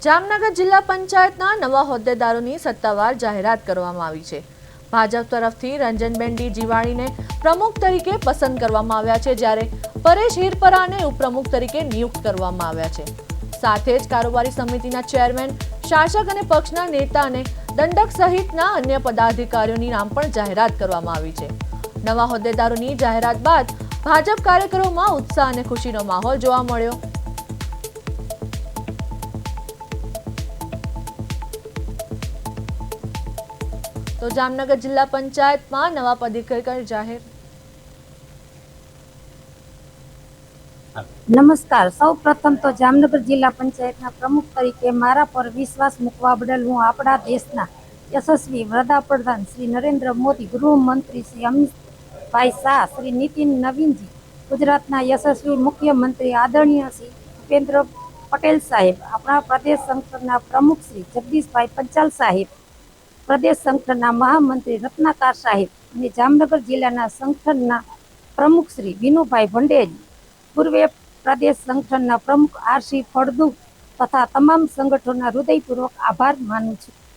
જામનગર જિલ્લા પંચાયતના નવા હોદ્દેદારોની સત્તાવાર જાહેરાત કરવામાં આવી છે। ભાજપ તરફથી રંજનબેન ડી જીવાણીને પ્રમુખ તરીકે પસંદ કરવામાં આવ્યા છે, જ્યારે પરેશ હિરપરાને ઉપપ્રમુખ તરીકે નિયુક્ત કરવામાં આવ્યા છે। સાથે જ કારોબારી સમિતિના ચેરમેન, શાસક અને પક્ષના નેતા અને દંડક સહિતના અન્ય પદાધિકારીઓની નામ પણ જાહેરાત કરવામાં આવી છે। નવા હોદ્દેદારોની જાહેરાત બાદ ભાજપ કાર્યકરોમાં ઉત્સાહ અને ખુશીનો માહોલ જોવા મળ્યો। तो जामनगर जिला पंचायत में नवा पदाधिकारी जाहिर। नमस्कार। सौ प्रथम तो जामनगर जिला पंचायत प्रमुख तरीके मारा पर विश्वास मूकवा बदल हूँ आपड़ा देशना यशस्वी वडाप्रधान श्री नरेन्द्र मोदी, गृह मंत्री श्री अमित भाई शाह, श्री नितिन नवीन जी, गुजरातना यशस्वी मुख्यमंत्री आदरणीय श्री भूपेन्द्र पटेल साहेब, अपना प्रदेश संगठनना प्रमुख श्री जगदीश भाई पंचाल साहेब, प्रदेश संगठनना महामंत्री रत्नाकर साहेब और जामनगर जिला संगठनना प्रमुख श्री विनुभाई भंडेज, पूर्व प्रदेश संगठनना प्रमुख आर सी फड़दू तथा तमाम संगठनों हृदयपूर्वक आभार मानु छूं।